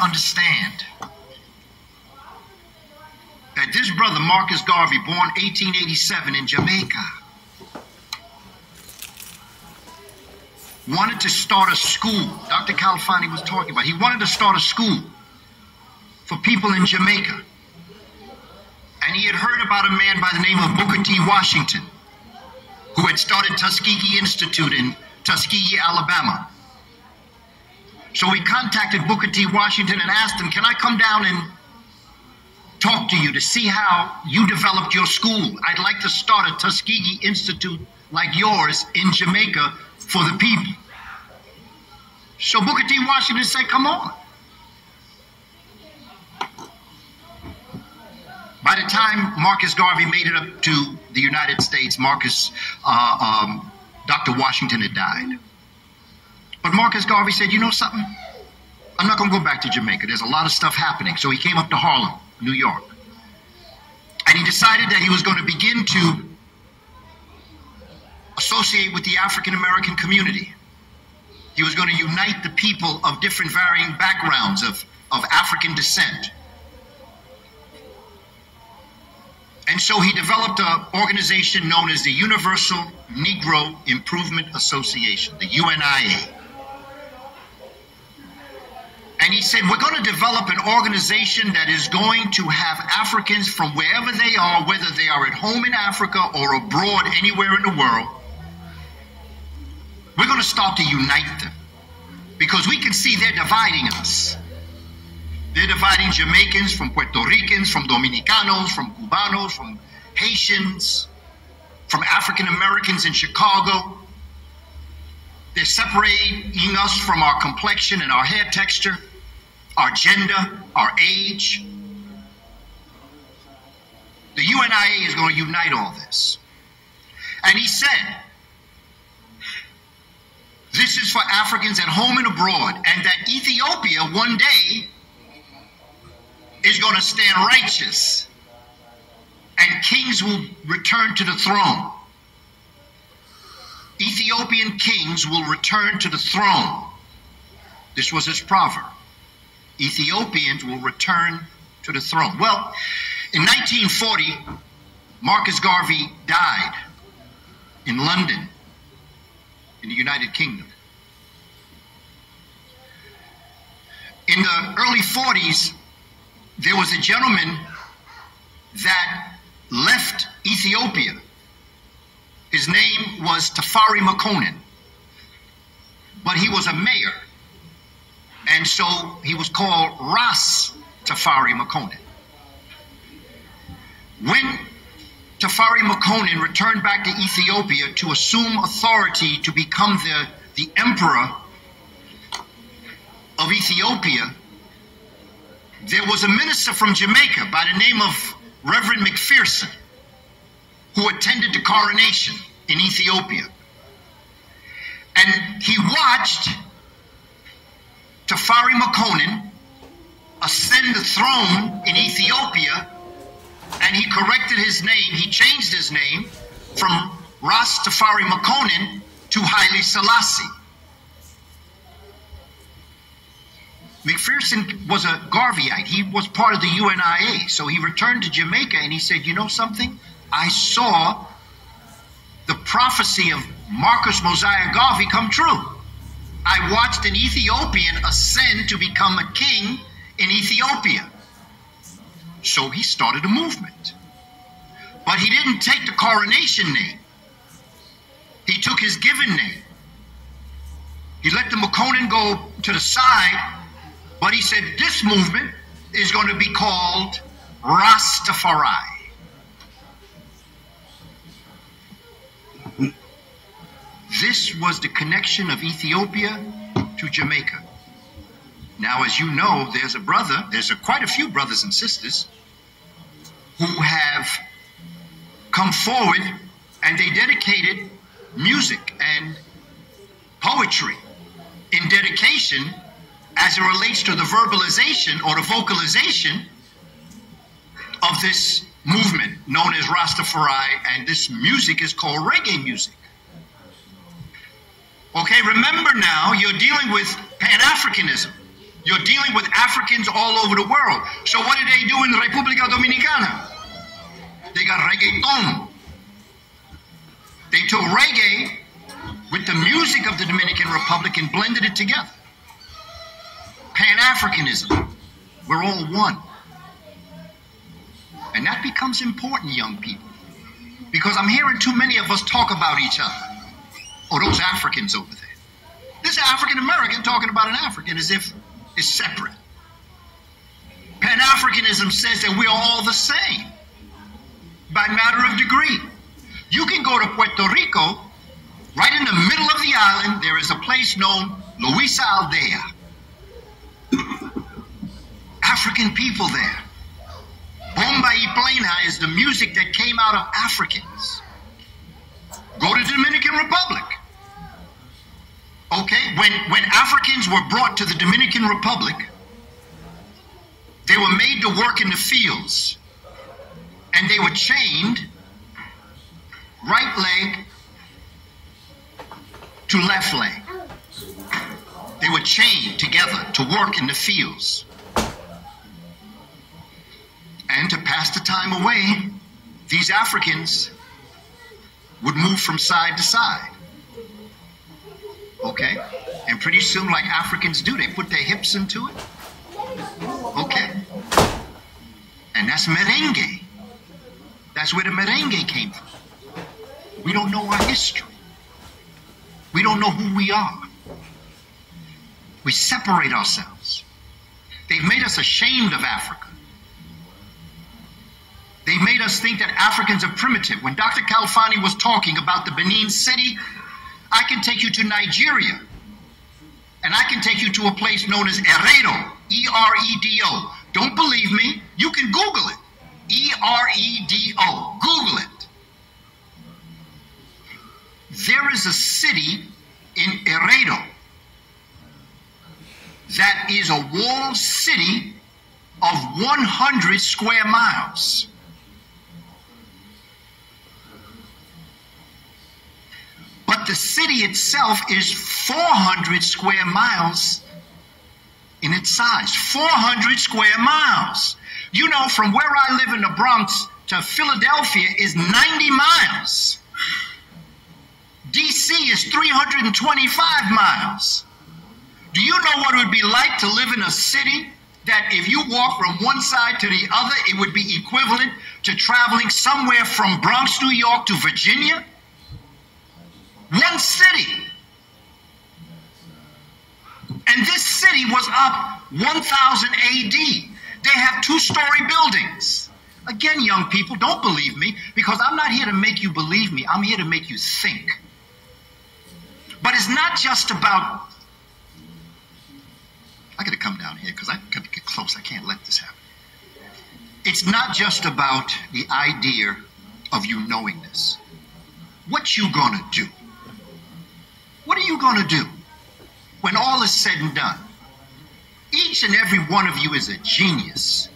understand that this brother, Marcus Garvey, born 1887 in Jamaica, wanted to start a school. Dr. Califani was talking about. He wanted to start a school for people in Jamaica. And he had heard about a man by the name of Booker T. Washington, who had started Tuskegee Institute in Tuskegee, Alabama. So we contacted Booker T. Washington and asked him, can I come down and talk to you to see how you developed your school? I'd like to start a Tuskegee Institute like yours in Jamaica for the people. So Booker T. Washington said, come on. By the time Marcus Garvey made it up to the United States, Dr. Washington had died. But Marcus Garvey said, you know something? I'm not going to go back to Jamaica. There's a lot of stuff happening. So he came up to Harlem, New York. And he decided that he was going to begin to associate with the African American community. He was going to unite the people of different varying backgrounds of African descent. And so he developed an organization known as the Universal Negro Improvement Association, the UNIA. And he said, we're going to develop an organization that is going to have Africans from wherever they are, whether they are at home in Africa or abroad anywhere in the world. We're going to start to unite them because we can see they're dividing us. They're dividing Jamaicans from Puerto Ricans, from Dominicanos, from Cubanos, from Haitians, from African Americans in Chicago. They're separating us from our complexion and our hair texture, our gender, our age. The UNIA is going to unite all this. And he said, this is for Africans at home and abroad, and that Ethiopia one day is going to stand righteous and kings will return to the throne. Ethiopian kings will return to the throne. This was his proverb. Ethiopians will return to the throne. Well, in 1940, Marcus Garvey died in London, in the United Kingdom. In the early 40s, there was a gentleman that left Ethiopia. His name was Tafari Makonnen, but he was a mayor, and so he was called Ras Tafari Makonnen. When Tafari Makonnen returned back to Ethiopia to assume authority to become the emperor of Ethiopia, there was a minister from Jamaica by the name of Reverend McPherson who attended the coronation in Ethiopia. And he watched Tafari Makonnen ascend the throne in Ethiopia, and he corrected his name. He changed his name from Ras Tafari Makonnen to Haile Selassie. McPherson was a Garveyite. He was part of the UNIA. So he returned to Jamaica and he said, you know something? I saw the prophecy of Marcus Mosiah Garvey come true. I watched an Ethiopian ascend to become a king in Ethiopia. So he started a movement. But he didn't take the coronation name. He took his given name. He let the Makonnen go to the side, but he said this movement is going to be called Rastafari. This was the connection of Ethiopia to Jamaica. Now, as you know, there's quite a few brothers and sisters who have come forward and they dedicated music and poetry in dedication as it relates to the verbalization or the vocalization of this movement known as Rastafari, and this music is called reggae music. Okay, remember now, you're dealing with Pan-Africanism. You're dealing with Africans all over the world. So what did they do in República Dominicana? They got reggaeton. They took reggae with the music of the Dominican Republic and blended it together. Pan-Africanism. We're all one. And that becomes important, young people. Because I'm hearing too many of us talk about each other. Oh, those Africans over there. This African-American talking about an African as if it's separate. Pan-Africanism says that we're all the same by matter of degree. You can go to Puerto Rico, right in the middle of the island, there is a place known Luisa Aldea. African people there. Bomba y Plena is the music that came out of Africans. Go to the Dominican Republic. Okay, when Africans were brought to the Dominican Republic, they were made to work in the fields. And they were chained right leg to left leg. They were chained together to work in the fields. And to pass the time away, these Africans would move from side to side. Okay? And pretty soon, like Africans do, they put their hips into it. Okay? And that's merengue. That's where the merengue came from. We don't know our history. We don't know who we are. We separate ourselves. They've made us ashamed of Africa. They made us think that Africans are primitive. When Dr. Calfani was talking about the Benin city, I can take you to Nigeria. And I can take you to a place known as Eredo, E-R-E-D-O. Don't believe me? You can Google it. E-R-E-D-O. Google it. There is a city in Eredo that is a walled city of 100 square miles. But the city itself is 400 square miles in its size. 400 square miles. You know, from where I live in the Bronx to Philadelphia is 90 miles. DC is 325 miles. Do you know what it would be like to live in a city that if you walk from one side to the other, it would be equivalent to traveling somewhere from Bronx, New York to Virginia? One city. And this city was up 1000 AD. They have 2-story buildings. Again, young people, don't believe me, because I'm not here to make you believe me. I'm here to make you think. But it's not just about... I got to come down here because I got to get close. I can't let this happen. It's not just about the idea of you knowing this. What you gonna do? What are you gonna do when all is said and done? Each and every one of you is a genius.